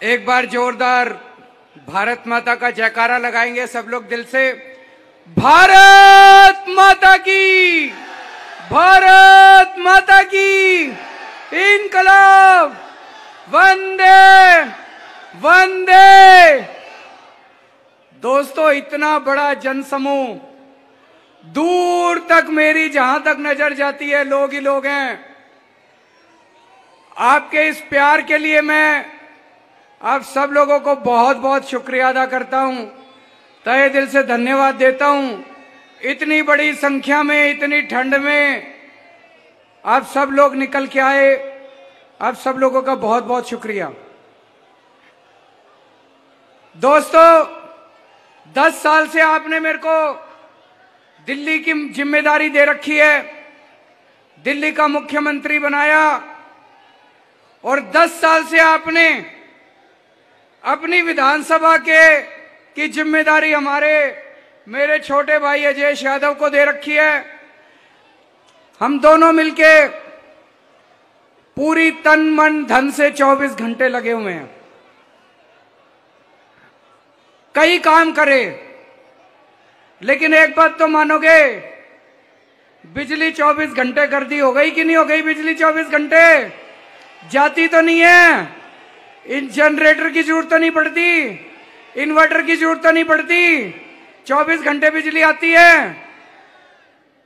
एक बार जोरदार भारत माता का जयकारा लगाएंगे सब लोग दिल से। भारत माता की, भारत माता की इनकलाब, वंदे वंदे। दोस्तों, इतना बड़ा जनसमूह, दूर तक मेरी जहां तक नजर जाती है लोग ही लोग हैं। आपके इस प्यार के लिए मैं आप सब लोगों को बहुत बहुत शुक्रिया अदा करता हूं, तहे दिल से धन्यवाद देता हूं। इतनी बड़ी संख्या में, इतनी ठंड में आप सब लोग निकल के आए, आप सब लोगों का बहुत बहुत शुक्रिया। दोस्तों, 10 साल से आपने मेरे को दिल्ली की जिम्मेदारी दे रखी है, दिल्ली का मुख्यमंत्री बनाया, और 10 साल से आपने अपनी विधानसभा की जिम्मेदारी मेरे छोटे भाई अजयेश यादव को दे रखी है। हम दोनों मिलके पूरी तन मन धन से 24 घंटे लगे हुए हैं। कई काम करे, लेकिन एक बात तो मानोगे, बिजली 24 घंटे कर दी। हो गई कि नहीं हो गई बिजली 24 घंटे? जाती तो नहीं है। इन जनरेटर की जरूरत तो नहीं पड़ती, इन्वर्टर की जरूरत तो नहीं पड़ती, 24 घंटे बिजली आती है।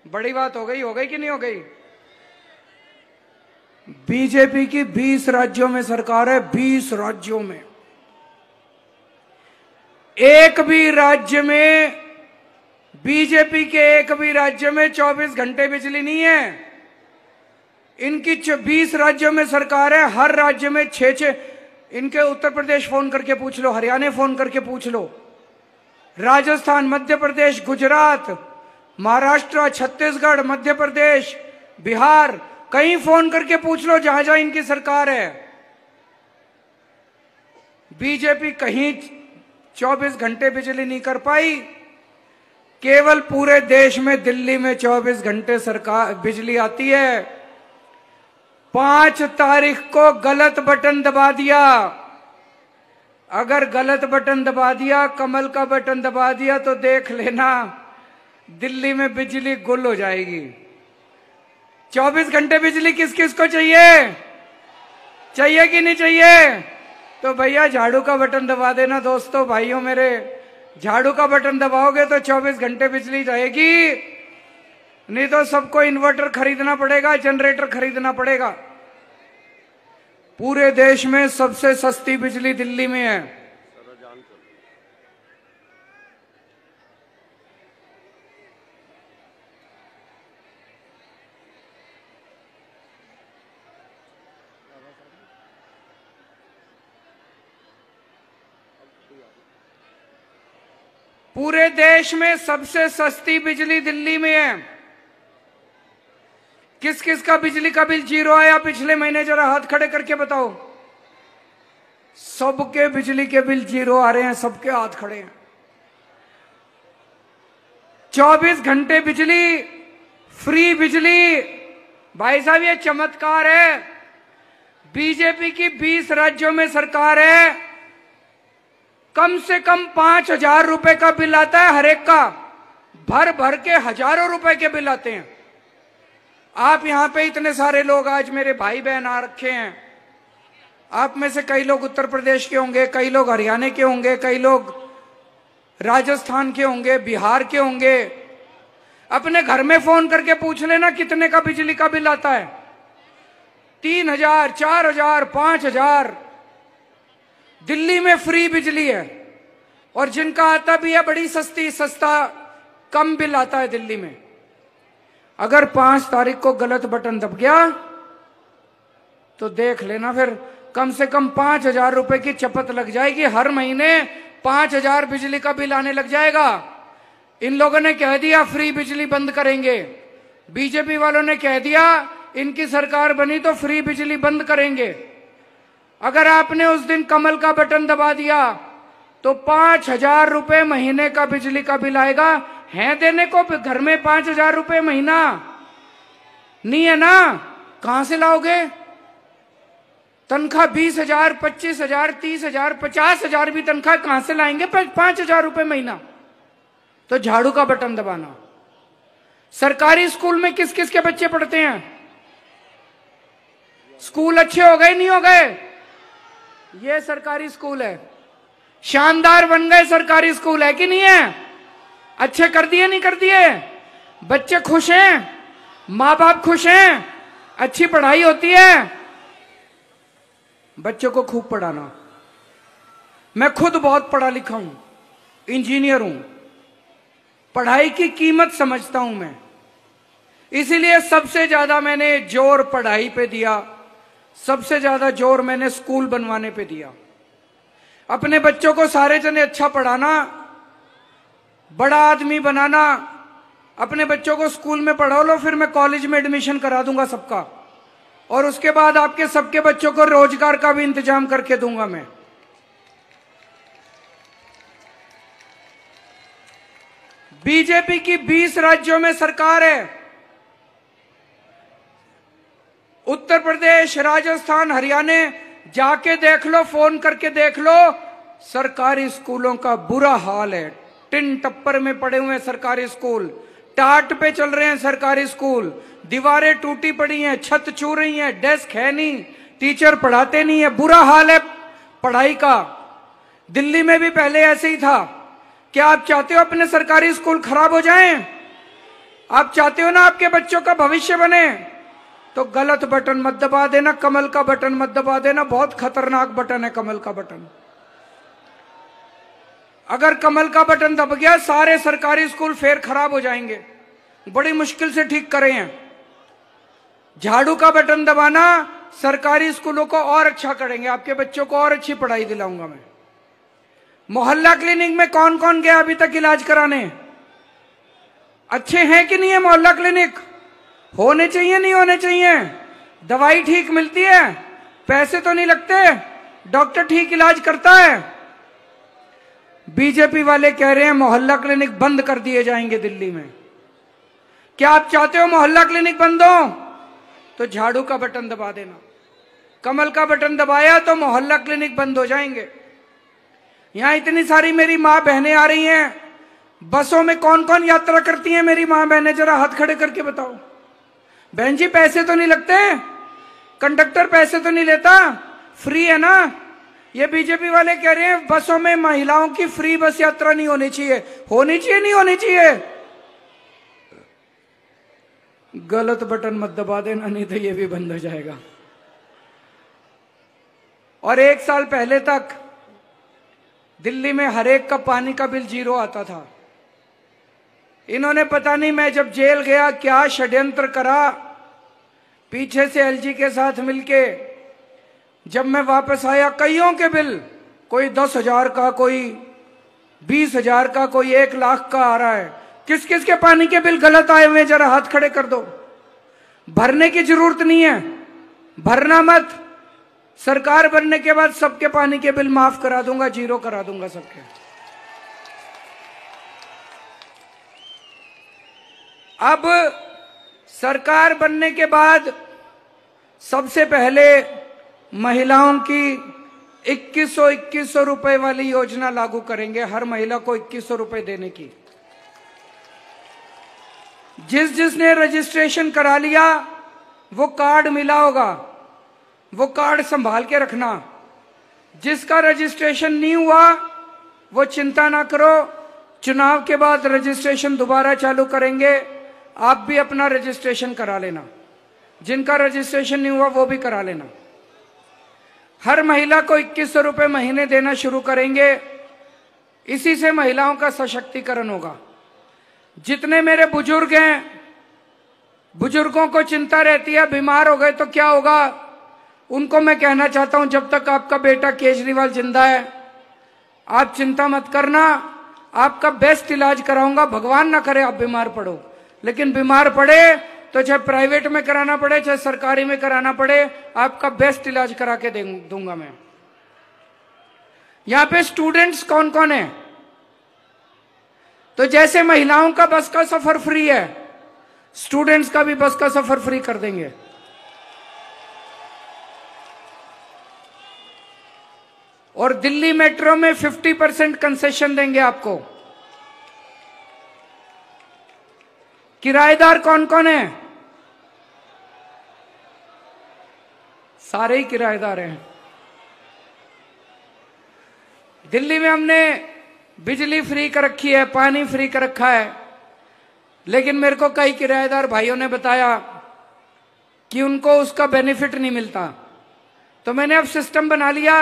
बड़ी बात हो गई कि नहीं हो गई? बीजेपी की 20 राज्यों में सरकार है, 20 राज्यों में। एक भी राज्य में, बीजेपी के एक भी राज्य में 24 घंटे बिजली नहीं है। इनकी 20 राज्यों में सरकार है, हर राज्य में 6-6। इनके उत्तर प्रदेश फोन करके पूछ लो, हरियाणा फोन करके पूछ लो, राजस्थान, मध्य प्रदेश, गुजरात, महाराष्ट्र, छत्तीसगढ़, मध्य प्रदेश, बिहार, कहीं फोन करके पूछ लो जहां जहां इनकी सरकार है। बीजेपी कहीं 24 घंटे बिजली नहीं कर पाई। केवल पूरे देश में दिल्ली में 24 घंटे सरकार बिजली आती है। 5 तारीख को गलत बटन दबा दिया। अगर गलत बटन दबा दिया, कमल का बटन दबा दिया, तो देख लेना दिल्ली में बिजली गुल हो जाएगी। 24 घंटे बिजली किस किस को चाहिए? चाहिए कि नहीं चाहिए? तो भैया झाड़ू का बटन दबा देना। दोस्तों, भाइयों मेरे, झाड़ू का बटन दबाओगे तो 24 घंटे बिजली जाएगी, नहीं तो सबको इन्वर्टर खरीदना पड़ेगा, जनरेटर खरीदना पड़ेगा। पूरे देश में सबसे सस्ती बिजली दिल्ली में है। पूरे देश में सबसे सस्ती बिजली दिल्ली में है। किस किस का बिजली का बिल जीरो आया पिछले महीने? जरा हाथ खड़े करके बताओ। सबके बिजली के बिल जीरो आ रहे हैं, सबके हाथ खड़े हैं। 24 घंटे बिजली, फ्री बिजली। भाई साहब, ये चमत्कार है। बीजेपी की 20 राज्यों में सरकार है, कम से कम 5,000 रुपए का बिल आता है हर एक का। भर भर के हजारों रुपए के बिल आते हैं। आप यहां पे इतने सारे लोग आज मेरे भाई बहन आ रखे हैं। आप में से कई लोग उत्तर प्रदेश के होंगे, कई लोग हरियाणा के होंगे, कई लोग राजस्थान के होंगे, बिहार के होंगे। अपने घर में फोन करके पूछ लेना कितने का बिजली का बिल आता है। 3,000, 4,000, 5,000। दिल्ली में फ्री बिजली है, और जिनका आता भी है बड़ी सस्ता कम बिल आता है दिल्ली में। अगर 5 तारीख को गलत बटन दब गया तो देख लेना, फिर कम से कम 5,000 रुपए की चपत लग जाएगी। हर महीने 5,000 बिजली का बिल आने लग जाएगा। इन लोगों ने कह दिया फ्री बिजली बंद करेंगे, बीजेपी वालों ने कह दिया इनकी सरकार बनी तो फ्री बिजली बंद करेंगे। अगर आपने उस दिन कमल का बटन दबा दिया तो 5,000 रुपए महीने का बिजली का बिल आएगा। है देने को घर में 5,000 रुपए महीना? नहीं है ना? कहां से लाओगे? तनख्वाह 20,000, 25,000, 30,000, 50,000 भी तनख्वाह कहां से लाएंगे? 5,000 रुपए महीना। तो झाड़ू का बटन दबाना। सरकारी स्कूल में किस किस के बच्चे पढ़ते हैं? स्कूल अच्छे हो गए नहीं हो गए? ये सरकारी स्कूल है, शानदार बन गए सरकारी स्कूल, है कि नहीं है? अच्छे कर दिए नहीं कर दिए? बच्चे खुश हैं, मां बाप खुश हैं, अच्छी पढ़ाई होती है। बच्चों को खूब पढ़ाना। मैं खुद बहुत पढ़ा लिखा हूं, इंजीनियर हूं, पढ़ाई की कीमत समझता हूं मैं, इसीलिए सबसे ज्यादा मैंने जोर पढ़ाई पे दिया, सबसे ज्यादा जोर मैंने स्कूल बनवाने पे दिया। अपने बच्चों को सारे जने अच्छा पढ़ाना, बड़ा आदमी बनाना। अपने बच्चों को स्कूल में पढ़ा लो, फिर मैं कॉलेज में एडमिशन करा दूंगा सबका, और उसके बाद आपके सबके बच्चों को रोजगार का भी इंतजाम करके दूंगा मैं। बीजेपी की 20 राज्यों में सरकार है। उत्तर प्रदेश, राजस्थान, हरियाणा जाके देख लो, फोन करके देख लो, सरकारी स्कूलों का बुरा हाल है। टिन टप्पर में पड़े हुए सरकारी स्कूल, टाट पे चल रहे हैं सरकारी स्कूल, दीवारें टूटी पड़ी हैं, छत छू रही हैं, डेस्क है नहीं, टीचर पढ़ाते नहीं है, बुरा हाल है पढ़ाई का। दिल्ली में भी पहले ऐसे ही था। क्या आप चाहते हो अपने सरकारी स्कूल खराब हो जाएं? आप चाहते हो ना आपके बच्चों का भविष्य बने? तो गलत बटन मत दबा देना, कमल का बटन मत दबा देना। बहुत खतरनाक बटन है कमल का बटन। अगर कमल का बटन दब गया, सारे सरकारी स्कूल फिर खराब हो जाएंगे, बड़ी मुश्किल से ठीक करे हैं। झाड़ू का बटन दबाना, सरकारी स्कूलों को और अच्छा करेंगे, आपके बच्चों को और अच्छी पढ़ाई दिलाऊंगा मैं। मोहल्ला क्लिनिक में कौन कौन गया अभी तक इलाज कराने? अच्छे हैं कि नहीं है मोहल्ला क्लिनिक? होने चाहिए नहीं होने चाहिए? दवाई ठीक मिलती है, पैसे तो नहीं लगते, डॉक्टर ठीक इलाज करता है। बीजेपी वाले कह रहे हैं मोहल्ला क्लिनिक बंद कर दिए जाएंगे दिल्ली में। क्या आप चाहते हो मोहल्ला क्लिनिक बंद हो? तो झाड़ू का बटन दबा देना। कमल का बटन दबाया तो मोहल्ला क्लिनिक बंद हो जाएंगे। यहां इतनी सारी मेरी मां बहनें आ रही हैं, बसों में कौन कौन यात्रा करती हैं मेरी मां बहनें? जरा हाथ खड़े करके बताओ। बहन जी पैसे तो नहीं लगते? कंडक्टर पैसे तो नहीं लेता? फ्री है ना? ये बीजेपी वाले कह रहे हैं बसों में महिलाओं की फ्री बस यात्रा नहीं होनी चाहिए। होनी चाहिए नहीं होनी चाहिए? गलत बटन मत दबा देना, नहीं तो ये भी बंद हो जाएगा। और 1 साल पहले तक दिल्ली में हर एक का पानी का बिल 0 आता था। इन्होंने पता नहीं मैं जब जेल गया क्या षड्यंत्र करा, पीछे से एलजी के साथ मिलके। जब मैं वापस आया, कईयों के बिल, कोई 10,000 का, कोई 20,000 का, कोई 1 लाख का आ रहा है। किस किस के पानी के बिल गलत आए हुए? जरा हाथ खड़े कर दो। भरने की जरूरत नहीं है, भरना मत। सरकार बनने के बाद सबके पानी के बिल माफ करा दूंगा, 0 करा दूंगा सबके। अब सरकार बनने के बाद सबसे पहले महिलाओं की 2100 रुपए वाली योजना लागू करेंगे, हर महिला को 2100 रुपए देने की। जिसने रजिस्ट्रेशन करा लिया वो कार्ड मिला होगा, वो कार्ड संभाल के रखना। जिसका रजिस्ट्रेशन नहीं हुआ वो चिंता ना करो, चुनाव के बाद रजिस्ट्रेशन दोबारा चालू करेंगे, आप भी अपना रजिस्ट्रेशन करा लेना। जिनका रजिस्ट्रेशन नहीं हुआ वो भी करा लेना। हर महिला को 2100 रुपए महीने देना शुरू करेंगे। इसी से महिलाओं का सशक्तिकरण होगा। जितने मेरे बुजुर्ग हैं, बुजुर्गों को चिंता रहती है बीमार हो गए तो क्या होगा, उनको मैं कहना चाहता हूं जब तक आपका बेटा केजरीवाल जिंदा है आप चिंता मत करना, आपका बेस्ट इलाज कराऊंगा। भगवान ना करे आप बीमार पड़ो, लेकिन बीमार पड़े तो चाहे प्राइवेट में कराना पड़े चाहे सरकारी में कराना पड़े, आपका बेस्ट इलाज करा के दूंगा मैं। यहां पे स्टूडेंट्स कौन कौन है? तो जैसे महिलाओं का बस का सफर फ्री है, स्टूडेंट्स का भी बस का सफर फ्री कर देंगे। और दिल्ली मेट्रो में 50% कंसेशन देंगे आपको। किराएदार कौन कौन है? सारे ही किराएदार हैं। दिल्ली में हमने बिजली फ्री कर रखी है, पानी फ्री कर रखा है, लेकिन मेरे को कई किराएदार भाइयों ने बताया कि उनको उसका बेनिफिट नहीं मिलता। तो मैंने अब सिस्टम बना लिया,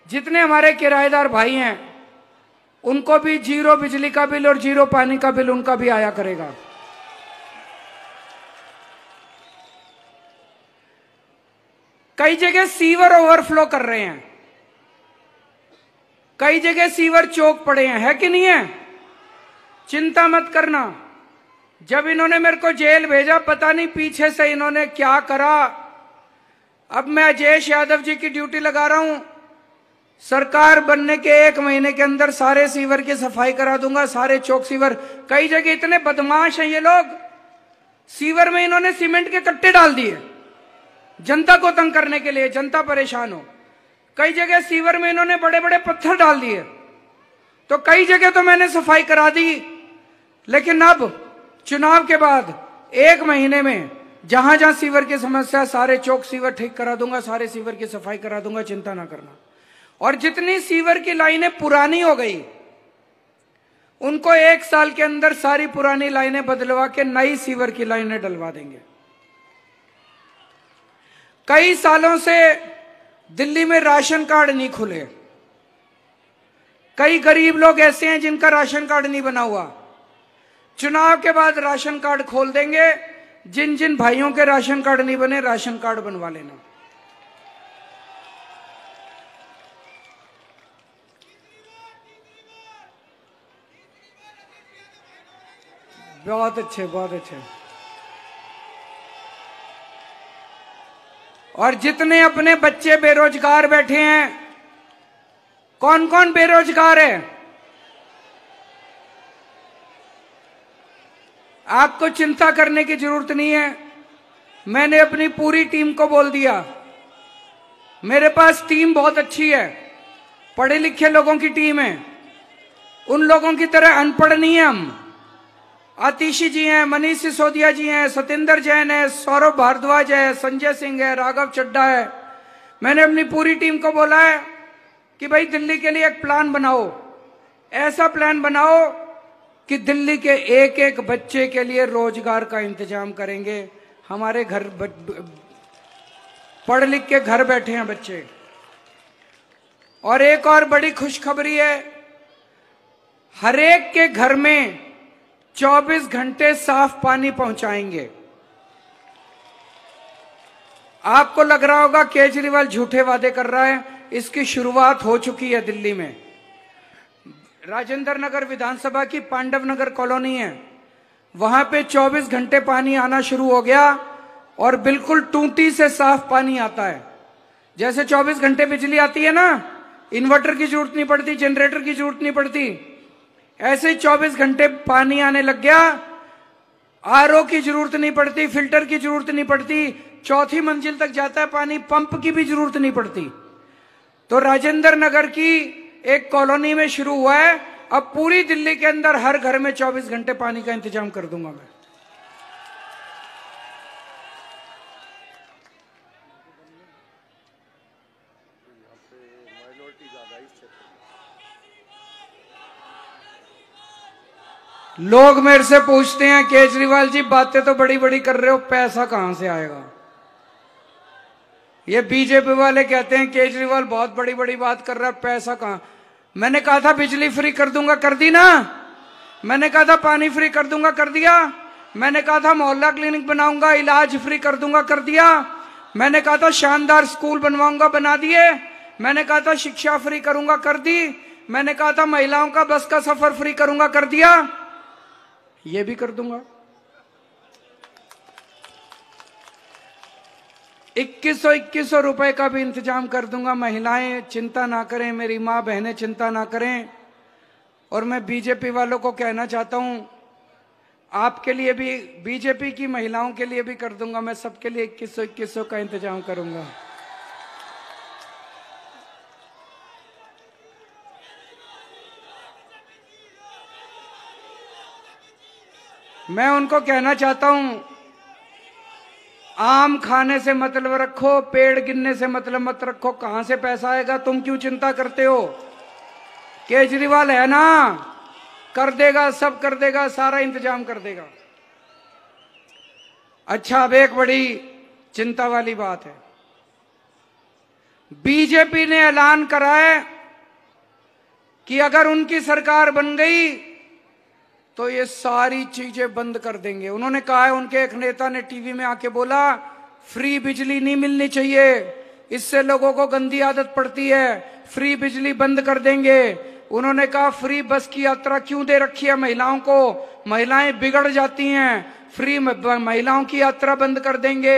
जितने हमारे किराएदार भाई हैं उनको भी 0 बिजली का बिल और 0 पानी का बिल उनका भी आया करेगा। कई जगह सीवर ओवरफ्लो कर रहे हैं, कई जगह सीवर चौक पड़े हैं, है कि नहीं है? चिंता मत करना। जब इन्होंने मेरे को जेल भेजा, पता नहीं पीछे से इन्होंने क्या करा। अब मैं अजयेश यादव जी की ड्यूटी लगा रहा हूं। सरकार बनने के 1 महीने के अंदर सारे सीवर की सफाई करा दूंगा, सारे चौक सीवर। कई जगह इतने बदमाश हैं ये लोग, सीवर में इन्होंने सीमेंट के कट्टे डाल दिए जनता को तंग करने के लिए, जनता परेशान हो। कई जगह सीवर में इन्होंने बड़े बड़े पत्थर डाल दिए। तो कई जगह तो मैंने सफाई करा दी, लेकिन अब चुनाव के बाद 1 महीने में जहां जहां सीवर की समस्या, सारे चौक सीवर ठीक करा दूंगा, सारे सीवर की सफाई करा दूंगा, चिंता ना करना। और जितनी सीवर की लाइनें पुरानी हो गई उनको 1 साल के अंदर सारी पुरानी लाइनें बदलवा के नई सीवर की लाइनें डलवा देंगे। कई सालों से दिल्ली में राशन कार्ड नहीं खुले। कई गरीब लोग ऐसे हैं जिनका राशन कार्ड नहीं बना हुआ। चुनाव के बाद राशन कार्ड खोल देंगे। जिन जिन भाइयों के राशन कार्ड नहीं बने, राशन कार्ड बनवा लेना। बहुत अच्छे, बहुत अच्छे। और जितने अपने बच्चे बेरोजगार बैठे हैं, कौन कौन बेरोजगार है? आपको चिंता करने की जरूरत नहीं है। मैंने अपनी पूरी टीम को बोल दिया, मेरे पास टीम बहुत अच्छी है, पढ़े लिखे लोगों की टीम है। उन लोगों की तरह अनपढ़ नहीं है हम। आतिशी जी हैं, मनीष सिसोदिया जी हैं, सतेंद्र जैन है, सौरभ भारद्वाज है, संजय सिंह है, राघव चड्ढा है। मैंने अपनी पूरी टीम को बोला है कि भाई दिल्ली के लिए एक प्लान बनाओ, ऐसा प्लान बनाओ कि दिल्ली के एक एक बच्चे के लिए रोजगार का इंतजाम करेंगे। हमारे घर पढ़ लिख के घर बैठे हैं बच्चे। और एक और बड़ी खुशखबरी है, हरेक के घर में 24 घंटे साफ पानी पहुंचाएंगे। आपको लग रहा होगा केजरीवाल झूठे वादे कर रहा है, इसकी शुरुआत हो चुकी है दिल्ली में। राजेंद्र नगर विधानसभा की पांडव नगर कॉलोनी है, वहां पे 24 घंटे पानी आना शुरू हो गया और बिल्कुल टूटी से साफ पानी आता है। जैसे 24 घंटे बिजली आती है ना, इन्वर्टर की जरूरत नहीं पड़ती, जनरेटर की जरूरत नहीं पड़ती, ऐसे ही 24 घंटे पानी आने लग गया। आरओ की जरूरत नहीं पड़ती, फिल्टर की जरूरत नहीं पड़ती, 4थी मंजिल तक जाता है पानी, पंप की भी जरूरत नहीं पड़ती। तो राजेंद्र नगर की एक कॉलोनी में शुरू हुआ है, अब पूरी दिल्ली के अंदर हर घर में 24 घंटे पानी का इंतजाम कर दूंगा मैं। लोग मेरे से पूछते हैं केजरीवाल जी बातें तो बड़ी बड़ी कर रहे हो, पैसा कहां से आएगा? ये बीजेपी वाले कहते हैं केजरीवाल बहुत बड़ी बड़ी बात कर रहा है, पैसा कहां? मैंने कहा था बिजली फ्री कर दूंगा, कर दी ना। मैंने कहा था पानी फ्री कर दूंगा, कर दिया। मैंने कहा था मोहल्ला क्लिनिक बनाऊंगा, इलाज फ्री कर दूंगा, कर दिया। मैंने कहा था शानदार स्कूल बनवाऊंगा, बना दिए। मैंने कहा था शिक्षा फ्री करूंगा, कर दी। मैंने कहा था महिलाओं का बस का सफर फ्री करूंगा, कर दिया। ये भी कर दूंगा। 2100 रुपए का भी इंतजाम कर दूंगा। महिलाएं चिंता ना करें, मेरी मां बहनें चिंता ना करें। और मैं बीजेपी वालों को कहना चाहता हूं, आपके लिए भी, बीजेपी की महिलाओं के लिए भी कर दूंगा। मैं सबके लिए 2100 का इंतजाम करूंगा। मैं उनको कहना चाहता हूं, आम खाने से मतलब रखो, पेड़ गिनने से मतलब मत रखो। कहां से पैसा आएगा तुम क्यों चिंता करते हो? केजरीवाल है ना, कर देगा, सब कर देगा, सारा इंतजाम कर देगा। अच्छा, अब एक बड़ी चिंता वाली बात है। बीजेपी ने ऐलान करा है कि अगर उनकी सरकार बन गई तो ये सारी चीजें बंद कर देंगे। उन्होंने कहा है, उनके एक नेता ने टीवी में आके बोला, फ्री बिजली नहीं मिलनी चाहिए, इससे लोगों को गंदी आदत पड़ती है, फ्री बिजली बंद कर देंगे। उन्होंने कहा, फ्री बस की यात्रा क्यों दे रखी है महिलाओं को, महिलाएं बिगड़ जाती हैं, फ्री महिलाओं की यात्रा बंद कर देंगे,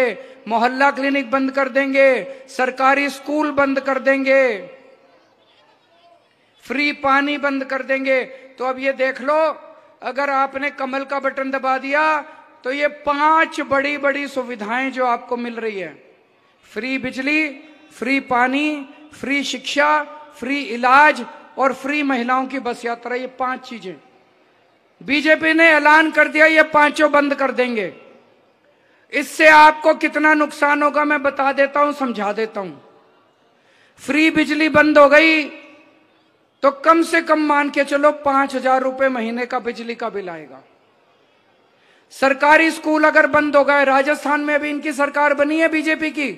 मोहल्ला क्लिनिक बंद कर देंगे, सरकारी स्कूल बंद कर देंगे, फ्री पानी बंद कर देंगे। तो अब ये देख लो, अगर आपने कमल का बटन दबा दिया तो ये 5 बड़ी बड़ी सुविधाएं जो आपको मिल रही है, फ्री बिजली, फ्री पानी, फ्री शिक्षा, फ्री इलाज और फ्री महिलाओं की बस यात्रा, ये 5 चीजें बीजेपी ने ऐलान कर दिया, ये 5 बंद कर देंगे। इससे आपको कितना नुकसान होगा मैं बता देता हूं, समझा देता हूं। फ्री बिजली बंद हो गई तो कम से कम मान के चलो 5,000 रुपए महीने का बिजली का बिल आएगा। सरकारी स्कूल अगर बंद हो गए, राजस्थान में अभी इनकी सरकार बनी है बीजेपी की,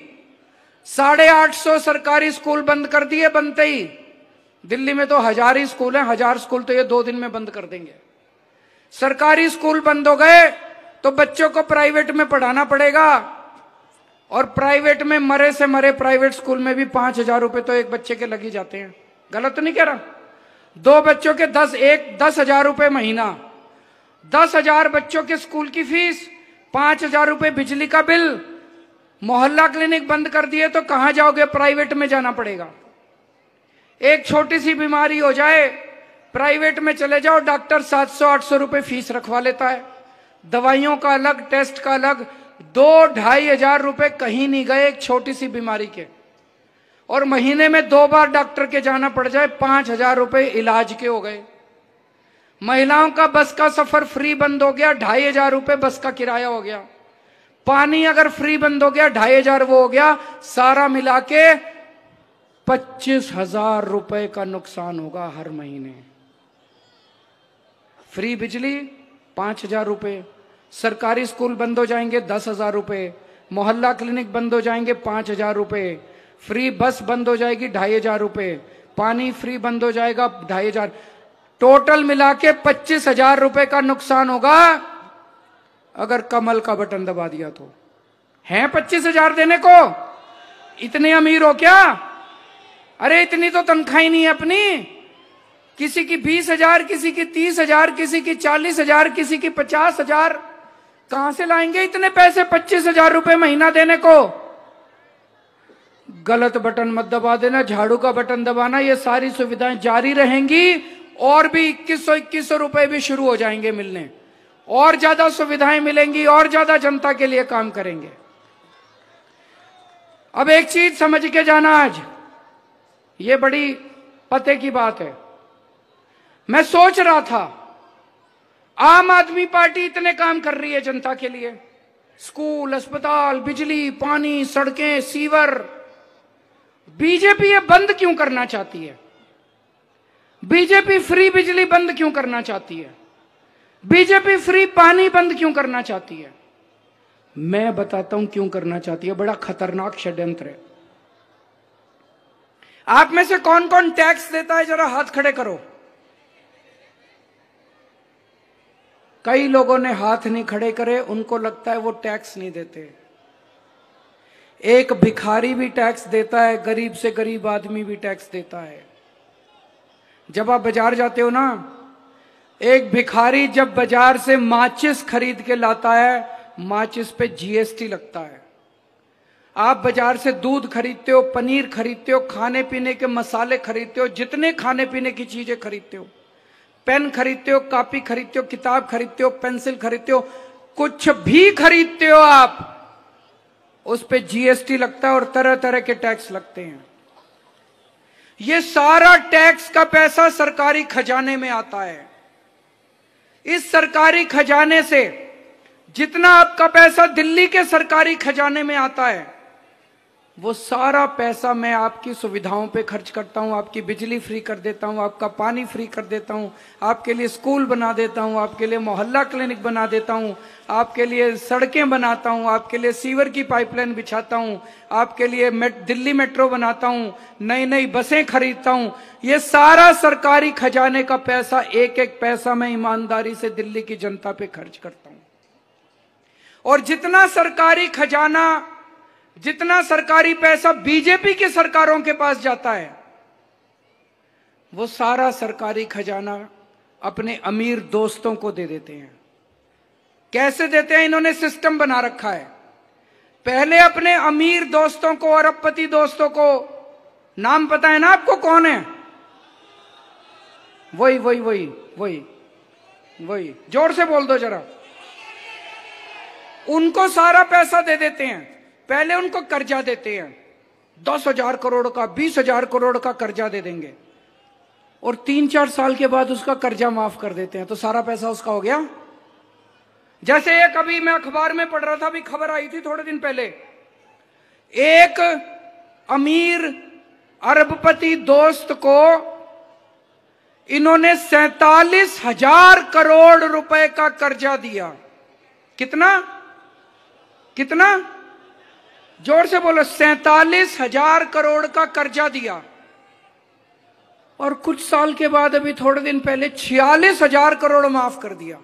850 सरकारी स्कूल बंद कर दिए बनते ही। दिल्ली में तो 1000 ही स्कूल हैं, 1000 स्कूल तो ये 2 दिन में बंद कर देंगे। सरकारी स्कूल बंद हो गए तो बच्चों को प्राइवेट में पढ़ाना पड़ेगा, और प्राइवेट में मरे से मरे प्राइवेट स्कूल में भी 5,000 रुपए तो एक बच्चे के लग ही जाते हैं। गलत तो नहीं कह रहा? 2 बच्चों के 10,000 रुपए महीना, 10,000 बच्चों के स्कूल की फीस, 5,000 रुपए बिजली का बिल। मोहल्ला क्लिनिक बंद कर दिए तो कहां जाओगे? प्राइवेट में जाना पड़ेगा। एक छोटी सी बीमारी हो जाए, प्राइवेट में चले जाओ, डॉक्टर 700-800 रुपए फीस रखवा लेता है, दवाइयों का अलग, टेस्ट का अलग। 2-2.5 हजार रुपए कहीं नहीं गए एक छोटी सी बीमारी के, और महीने में 2 बार डॉक्टर के जाना पड़ जाए, 5,000 रुपए इलाज के हो गए। महिलाओं का बस का सफर फ्री बंद हो गया, 2,500 रुपए बस का किराया हो गया। पानी अगर फ्री बंद हो गया, 2,500 वो हो गया, सारा मिला के 25,000 रुपए का नुकसान होगा हर महीने। फ्री बिजली 5,000 रुपए, सरकारी स्कूल बंद हो जाएंगे 10,000 रुपए, मोहल्ला क्लिनिक बंद हो जाएंगे 5,000 रुपए, फ्री बस बंद हो जाएगी 2,500 रुपए, पानी फ्री बंद हो जाएगा 2,500, टोटल मिला के 25,000 रुपए का नुकसान होगा अगर कमल का बटन दबा दिया तो। हैं 25,000 देने को? इतने अमीर हो क्या? अरे इतनी तो तनख्वाही नहीं है अपनी। किसी की 20,000, किसी की 30,000, किसी की 40,000, किसी की 50,000। कहां से लाएंगे इतने पैसे 25,000 रुपए महीना देने को? गलत बटन मत दबा देना, झाड़ू का बटन दबाना। ये सारी सुविधाएं जारी रहेंगी, और भी 2100 रुपए भी शुरू हो जाएंगे मिलने, और ज्यादा सुविधाएं मिलेंगी, और ज्यादा जनता के लिए काम करेंगे। अब एक चीज समझ के जाना, आज ये बड़ी पते की बात है। मैं सोच रहा था, आम आदमी पार्टी इतने काम कर रही है जनता के लिए, स्कूल, अस्पताल, बिजली, पानी, सड़कें, सीवर, बीजेपी ये बंद क्यों करना चाहती है? बीजेपी फ्री बिजली बंद क्यों करना चाहती है? बीजेपी फ्री पानी बंद क्यों करना चाहती है? मैं बताता हूं क्यों करना चाहती है। बड़ा खतरनाक षड्यंत्र है। आप में से कौन कौन टैक्स देता है, जरा हाथ खड़े करो। कई लोगों ने हाथ नहीं खड़े करे, उनको लगता है वो टैक्स नहीं देते। एक भिखारी भी टैक्स देता है, गरीब से गरीब आदमी भी टैक्स देता है। जब आप बाजार जाते हो ना, एक भिखारी जब बाजार से माचिस खरीद के लाता है, माचिस पे जीएसटी लगता है। आप बाजार से दूध खरीदते हो, पनीर खरीदते हो, खाने पीने के मसाले खरीदते हो, जितने खाने पीने की चीजें खरीदते हो, पेन खरीदते हो, कॉपी खरीदते हो, किताब खरीदते हो, पेंसिल खरीदते हो, कुछ भी खरीदते हो आप, उस पे जीएसटी लगता है और तरह तरह के टैक्स लगते हैं। ये सारा टैक्स का पैसा सरकारी खजाने में आता है। इस सरकारी खजाने से जितना आपका पैसा दिल्ली के सरकारी खजाने में आता है, वो सारा पैसा मैं आपकी सुविधाओं पे खर्च करता हूं। आपकी बिजली फ्री कर देता हूं, आपका पानी फ्री कर देता हूं, आपके लिए स्कूल बना देता हूं, आपके लिए मोहल्ला क्लिनिक बना देता हूं, आपके लिए सड़कें बनाता हूं, आपके लिए सीवर की पाइपलाइन बिछाता हूं, आपके लिए दिल्ली मेट्रो बनाता हूं, नई नई बसें खरीदता हूं। ये सारा सरकारी खजाने का पैसा, एक एक पैसा मैं ईमानदारी से दिल्ली की जनता पे खर्च करता हूं। और जितना सरकारी पैसा बीजेपी की सरकारों के पास जाता है, वो सारा सरकारी खजाना अपने अमीर दोस्तों को दे देते हैं। कैसे देते हैं? इन्होंने सिस्टम बना रखा है। पहले अपने अमीर दोस्तों को, अरबपति दोस्तों को, नाम पता है ना आपको कौन है? वही जोर से बोल दो जरा। उनको सारा पैसा दे देते हैं। पहले उनको कर्जा देते हैं, 10,000 करोड़ का, 20,000 करोड़ का कर्जा दे देंगे, और 3-4 साल के बाद उसका कर्जा माफ कर देते हैं, तो सारा पैसा उसका हो गया। जैसे एक, अभी मैं अखबार में पढ़ रहा था, अभी खबर आई थी थोड़े दिन पहले, एक अमीर अरबपति दोस्त को इन्होंने 47,000 करोड़ रुपए का कर्जा दिया। कितना? जोर से बोलो। 47,000 करोड़ का कर्जा दिया, और कुछ साल के बाद, अभी थोड़े दिन पहले, 46,000 करोड़ माफ कर दिया।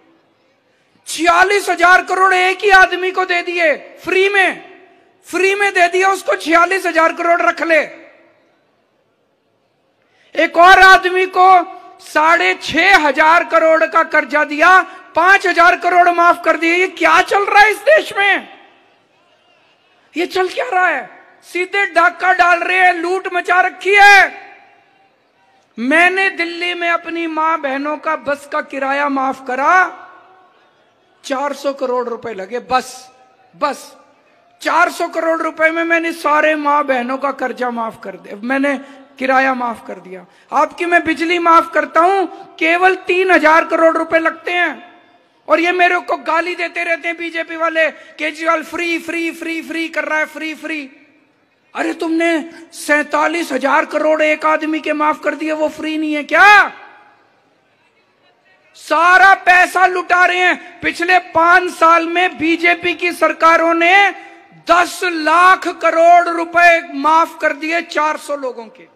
46,000 करोड़ एक ही आदमी को दे दिए, फ्री में दे दिया उसको। 46,000 करोड़ रख ले। एक और आदमी को 6,500 करोड़ का कर्जा दिया, 5,000 करोड़ माफ कर दिए। ये क्या चल रहा है इस देश में? ये चल क्या रहा है? सीधे डाका डाल रहे हैं, लूट मचा रखी है। मैंने दिल्ली में अपनी मां बहनों का बस का किराया माफ करा, 400 करोड़ रुपए लगे। बस 400 करोड़ रुपए में मैंने सारे मां बहनों का कर्जा माफ कर दिया, मैंने किराया माफ कर दिया। आपकी मैं बिजली माफ करता हूं, केवल 3,000 करोड़ रुपए लगते हैं। और ये मेरे को गाली देते रहते हैं बीजेपी वाले, केजरीवाल फ्री कर रहा है, फ्री। अरे तुमने 47,000 करोड़ एक आदमी के माफ कर दिए, वो फ्री नहीं है क्या? सारा पैसा लुटा रहे हैं। पिछले 5 साल में बीजेपी की सरकारों ने 10 लाख करोड़ रुपए माफ कर दिए 400 लोगों के।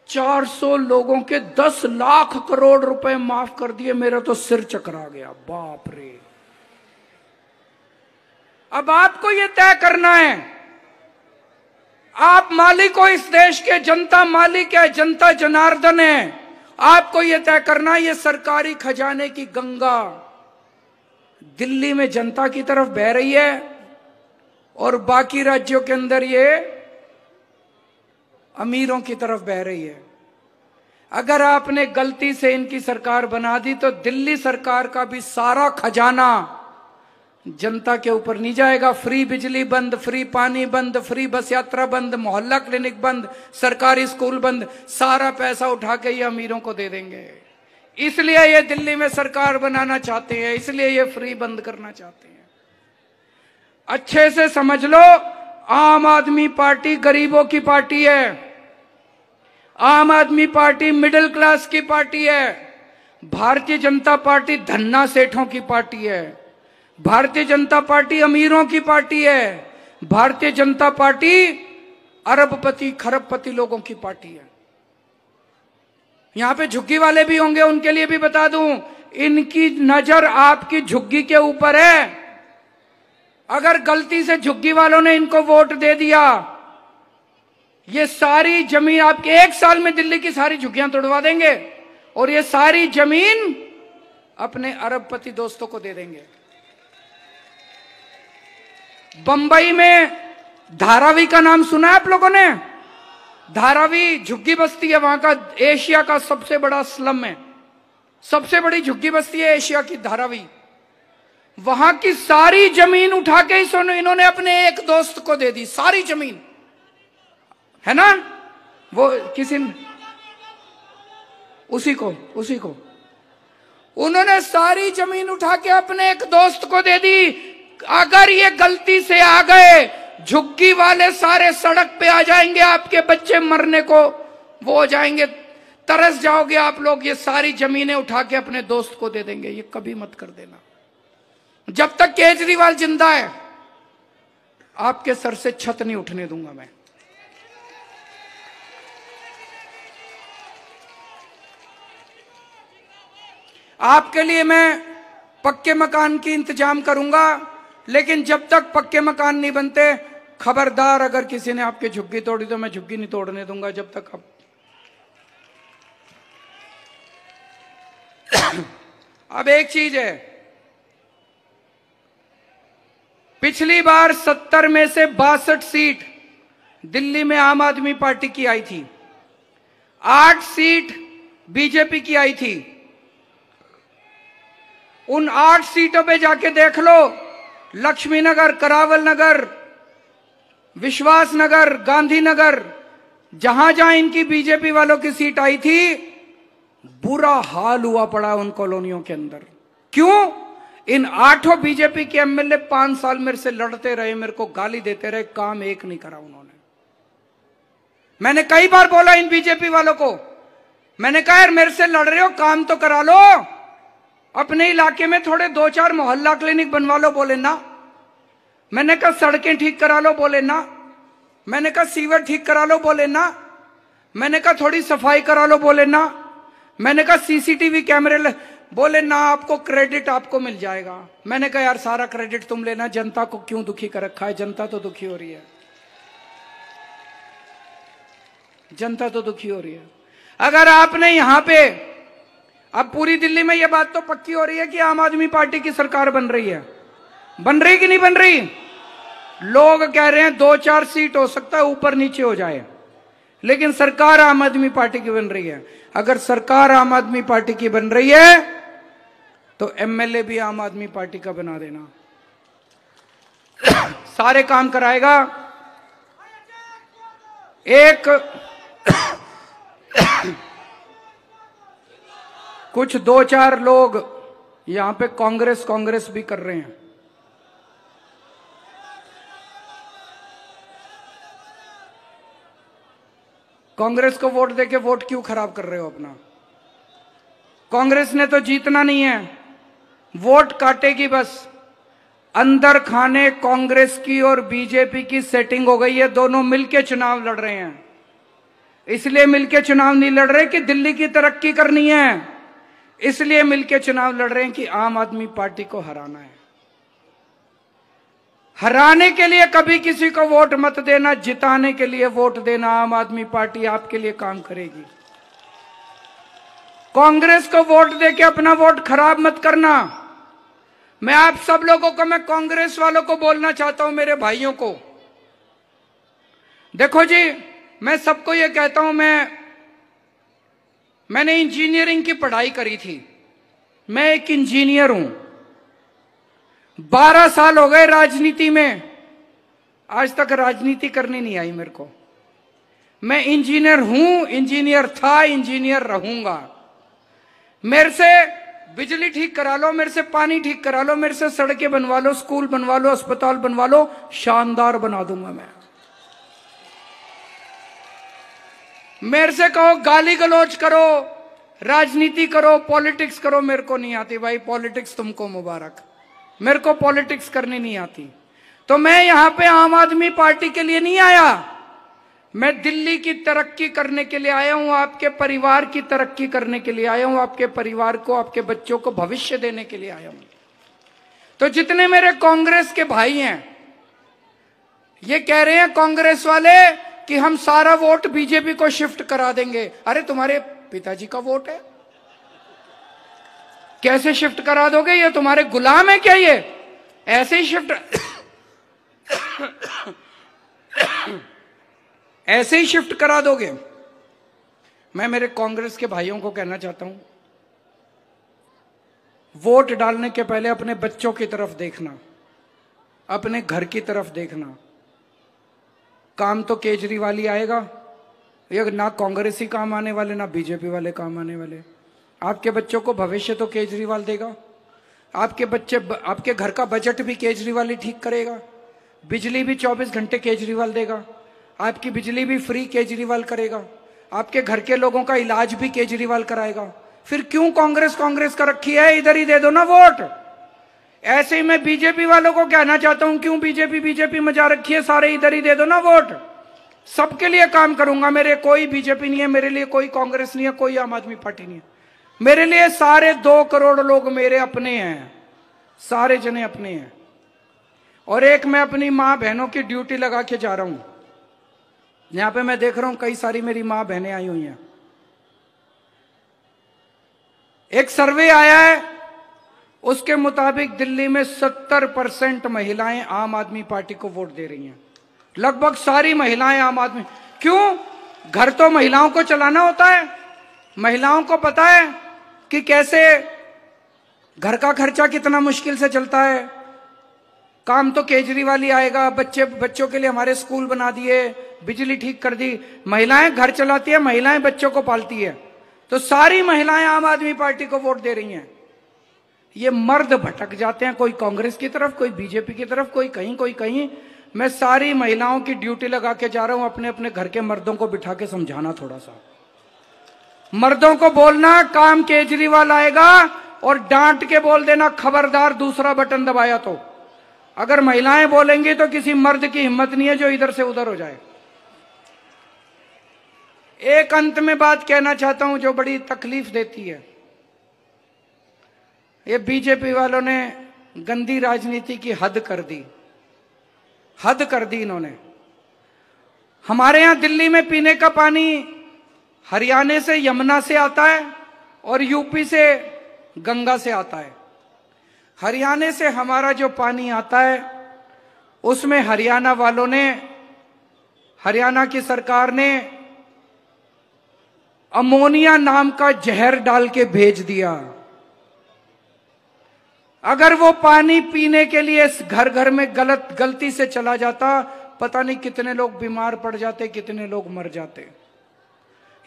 400 लोगों के 10 लाख करोड़ रुपए माफ कर दिए। मेरा तो सिर चकरा गया, बाप रे। अब आपको यह तय करना है, आप मालिक हो इस देश के, जनता मालिक है, जनता जनार्दन है। आपको यह तय करना है, ये सरकारी खजाने की गंगा दिल्ली में जनता की तरफ बह रही है, और बाकी राज्यों के अंदर ये अमीरों की तरफ बह रही है। अगर आपने गलती से इनकी सरकार बना दी, तो दिल्ली सरकार का भी सारा खजाना जनता के ऊपर नहीं जाएगा। फ्री बिजली बंद, फ्री पानी बंद, फ्री बस यात्रा बंद, मोहल्ला क्लिनिक बंद, सरकारी स्कूल बंद, सारा पैसा उठा के ये अमीरों को दे देंगे। इसलिए ये दिल्ली में सरकार बनाना चाहते हैं, इसलिए ये फ्री बंद करना चाहते हैं। अच्छे से समझ लो, आम आदमी पार्टी गरीबों की पार्टी है, आम आदमी पार्टी मिडिल क्लास की पार्टी है, भारतीय जनता पार्टी धन्ना सेठों की पार्टी है, भारतीय जनता पार्टी अमीरों की पार्टी है, भारतीय जनता पार्टी अरबपति खरबपति लोगों की पार्टी है। यहां पे झुग्गी वाले भी होंगे, उनके लिए भी बता दूं, इनकी नजर आपकी झुग्गी के ऊपर है। अगर गलती से झुग्गी वालों ने इनको वोट दे दिया, ये सारी जमीन आपके 1 साल में दिल्ली की सारी झुग्गियां तोड़वा देंगे, और ये सारी जमीन अपने अरबपति दोस्तों को दे देंगे। बंबई में धारावी का नाम सुना है आप लोगों ने? धारावी झुग्गी बस्ती है, वहां का एशिया का सबसे बड़ा स्लम है, सबसे बड़ी झुग्गी बस्ती है एशिया की धारावी। वहां की सारी जमीन उठा के इन्होंने अपने एक दोस्त को दे दी, सारी जमीन, है ना? वो किसी उसी को उन्होंने सारी जमीन उठा के अपने एक दोस्त को दे दी। अगर ये गलती से आ गए, झुग्गी वाले सारे सड़क पे आ जाएंगे, आपके बच्चे मरने को वो हो जाएंगे, तरस जाओगे आप लोग। ये सारी जमीनें उठा के अपने दोस्त को दे देंगे। ये कभी मत कर देना। जब तक केजरीवाल जिंदा है, आपके सर से छत नहीं उठने दूंगा मैं। आपके लिए मैं पक्के मकान की इंतजाम करूंगा, लेकिन जब तक पक्के मकान नहीं बनते, खबरदार अगर किसी ने आपकी झुग्गी तोड़ी तो मैं झुग्गी नहीं तोड़ने दूंगा जब तक आप। अब एक चीज है, पिछली बार 70 में से 62 सीट दिल्ली में आम आदमी पार्टी की आई थी, 8 सीट बीजेपी की आई थी। उन 8 सीटों पे जाके देख लो, लक्ष्मी नगर, करावल नगर, विश्वास नगर, गांधीनगर, जहां जहां इनकी बीजेपी वालों की सीट आई थी, बुरा हाल हुआ पड़ा उन कॉलोनियों के अंदर। क्यों? इन 8 बीजेपी के एमएलए 5 साल मेरे से लड़ते रहे, मेरे को गाली देते रहे, काम एक नहीं करा उन्होंने। मैंने कई बार बोला इन बीजेपी वालों को, मैंने कहा यार मेरे से लड़ रहे हो, काम तो करा लो, अपने इलाके में थोड़े 2-4 मोहल्ला क्लिनिक बनवा लो, बोले ना। मैंने कहा सड़कें ठीक करा लो, बोले ना। मैंने कहा सीवर ठीक करा लो, बोले ना। मैंने कहा थोड़ी सफाई करा लो, बोले ना। मैंने कहा सीसीटीवी कैमरे बोले ना, आपको क्रेडिट आपको मिल जाएगा। मैंने कहा यार सारा क्रेडिट तुम लेना, जनता को क्यों दुखी कर रखा है? जनता तो दुखी हो रही है, जनता तो दुखी हो रही है। अगर आपने यहां पे, अब पूरी दिल्ली में यह बात तो पक्की हो रही है कि आम आदमी पार्टी की सरकार बन रही है। बन रही कि नहीं बन रही? लोग कह रहे हैं 2-4 सीट हो सकता है ऊपर नीचे हो जाए, लेकिन सरकार आम आदमी पार्टी की बन रही है। अगर सरकार आम आदमी पार्टी की बन रही है तो एमएलए भी आम आदमी पार्टी का बना देना। सारे काम कराएगा। एक कुछ 2-4 लोग यहां पे कांग्रेस भी कर रहे हैं। कांग्रेस को वोट देके वोट क्यों खराब कर रहे हो अपना? कांग्रेस ने तो जीतना नहीं है, वोट काटेगी बस। अंदर खाने कांग्रेस की और बीजेपी की सेटिंग हो गई है, दोनों मिलके चुनाव लड़ रहे हैं। इसलिए मिलके चुनाव नहीं लड़ रहे कि दिल्ली की तरक्की करनी है, इसलिए मिलके चुनाव लड़ रहे हैं कि आम आदमी पार्टी को हराना है। हराने के लिए कभी किसी को वोट मत देना, जिताने के लिए वोट देना। आम आदमी पार्टी आपके लिए काम करेगी। कांग्रेस को वोट देके अपना वोट खराब मत करना। मैं आप सब लोगों को, मैं कांग्रेस वालों को बोलना चाहता हूं, मेरे भाइयों को, देखो जी, मैं सबको यह कहता हूं, मैंने इंजीनियरिंग की पढ़ाई करी थी, मैं एक इंजीनियर हूं। 12 साल हो गए राजनीति में, आज तक राजनीति करनी नहीं आई मेरे को। मैं इंजीनियर हूं, इंजीनियर था, इंजीनियर रहूंगा। मेरे से बिजली ठीक करा लो, मेरे से पानी ठीक करा लो, मेरे से सड़कें बनवा लो, स्कूल बनवा लो, अस्पताल बनवा लो, शानदार बना दूंगा मैं। मेरे से कहो गाली गलौज करो, राजनीति करो, पॉलिटिक्स करो, मेरे को नहीं आती भाई पॉलिटिक्स, तुमको मुबारक, मेरे को पॉलिटिक्स करनी नहीं आती। तो मैं यहां पे आम आदमी पार्टी के लिए नहीं आया, मैं दिल्ली की तरक्की करने के लिए आया हूं, आपके परिवार की तरक्की करने के लिए आया हूं, आपके परिवार को, आपके बच्चों को भविष्य देने के लिए आया हूं। तो जितने मेरे कांग्रेस के भाई हैं, ये कह रहे हैं कांग्रेस वाले कि हम सारा वोट बीजेपी को शिफ्ट करा देंगे। अरे तुम्हारे पिताजी का वोट है, कैसे शिफ्ट करा दोगे? ये तुम्हारे गुलाम है क्या? ये ऐसे ही शिफ्ट करा दोगे? मैं मेरे कांग्रेस के भाइयों को कहना चाहता हूं, वोट डालने के पहले अपने बच्चों की तरफ देखना, अपने घर की तरफ देखना। काम तो केजरीवाल ही आएगा, ये ना कांग्रेस ही काम आने वाले, ना बीजेपी वाले काम आने वाले। आपके बच्चों को भविष्य तो केजरीवाल देगा, आपके घर का बजट भी केजरीवाल ही ठीक करेगा, बिजली भी 24 घंटे केजरीवाल देगा, आपकी बिजली भी फ्री केजरीवाल करेगा, आपके घर के लोगों का इलाज भी केजरीवाल कराएगा। फिर क्यों कांग्रेस का रखी है? इधर ही दे दो ना वोट। ऐसे ही मैं बीजेपी वालों को कहना चाहता हूं, क्यों बीजेपी मजा रखी है? सारे इधर ही दे दो ना वोट। सबके लिए काम करूंगा, मेरे कोई बीजेपी नहीं है, मेरे लिए कोई कांग्रेस नहीं है, कोई आम आदमी पार्टी नहीं है। मेरे लिए सारे 2 करोड़ लोग मेरे अपने हैं, सारे जने अपने हैं। और एक मैं अपनी मां बहनों की ड्यूटी लगा के जा रहा हूं। यहां पे मैं देख रहा हूं कई सारी मेरी मां बहनें आई हुई हैं। एक सर्वे आया है, उसके मुताबिक दिल्ली में 70% महिलाएं आम आदमी पार्टी को वोट दे रही हैं। लगभग सारी महिलाएं आम आदमी। क्यों? घर तो महिलाओं को चलाना होता है, महिलाओं को पता है कि कैसे घर का खर्चा कितना मुश्किल से चलता है। काम तो केजरीवाल ही आएगा, बच्चों के लिए हमारे स्कूल बना दिए, बिजली ठीक कर दी। महिलाएं घर चलाती है, महिलाएं बच्चों को पालती है, तो सारी महिलाएं आम आदमी पार्टी को वोट दे रही हैं। ये मर्द भटक जाते हैं, कोई कांग्रेस की तरफ, कोई बीजेपी की तरफ, कोई कहीं कोई कहीं। मैं सारी महिलाओं की ड्यूटी लगा के जा रहा हूं, अपने अपने घर के मर्दों को बिठा के समझाना, थोड़ा सा मर्दों को बोलना काम केजरीवाल आएगा, और डांट के बोल देना खबरदार दूसरा बटन दबाया तो। अगर महिलाएं बोलेंगी तो किसी मर्द की हिम्मत नहीं है जो इधर से उधर हो जाए। एक अंत में बात कहना चाहता हूं जो बड़ी तकलीफ देती है। ये बीजेपी वालों ने गंदी राजनीति की हद कर दी, हद कर दी इन्होंने। हमारे यहां दिल्ली में पीने का पानी हरियाणा से यमुना से आता है और यूपी से गंगा से आता है। हरियाणा से हमारा जो पानी आता है उसमें हरियाणा वालों ने, हरियाणा की सरकार ने अमोनिया नाम का जहर डाल के भेज दिया। अगर वो पानी पीने के लिए घर घर में गलती से चला जाता, पता नहीं कितने लोग बीमार पड़ जाते, कितने लोग मर जाते।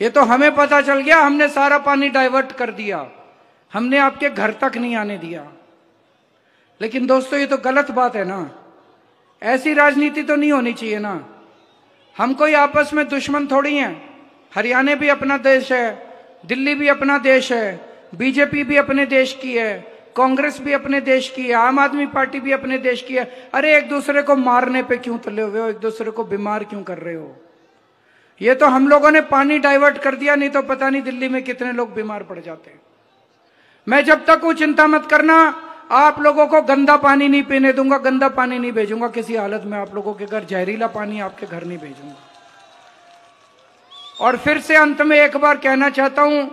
ये तो हमें पता चल गया, हमने सारा पानी डाइवर्ट कर दिया, हमने आपके घर तक नहीं आने दिया। लेकिन दोस्तों ये तो गलत बात है ना, ऐसी राजनीति तो नहीं होनी चाहिए ना। हम कोई आपस में दुश्मन थोड़ी हैं। हरियाणा भी अपना देश है, दिल्ली भी अपना देश है, बीजेपी भी अपने देश की है, कांग्रेस भी अपने देश की है, आम आदमी पार्टी भी अपने देश की है। अरे एक दूसरे को मारने पे क्यों तुले हुए हो? एक दूसरे को बीमार क्यों कर रहे हो? ये तो हम लोगों ने पानी डाइवर्ट कर दिया, नहीं तो पता नहीं दिल्ली में कितने लोग बीमार पड़ जाते। मैं जब तक हूं, चिंता मत करना, आप लोगों को गंदा पानी नहीं पीने दूंगा, गंदा पानी नहीं भेजूंगा किसी हालत में आप लोगों के घर, जहरीला पानी आपके घर नहीं भेजूंगा। और फिर से अंत में एक बार कहना चाहता हूं,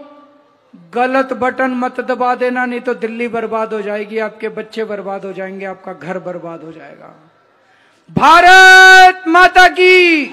गलत बटन मत दबा देना, नहीं तो दिल्ली बर्बाद हो जाएगी, आपके बच्चे बर्बाद हो जाएंगे, आपका घर बर्बाद हो जाएगा। भारत माता की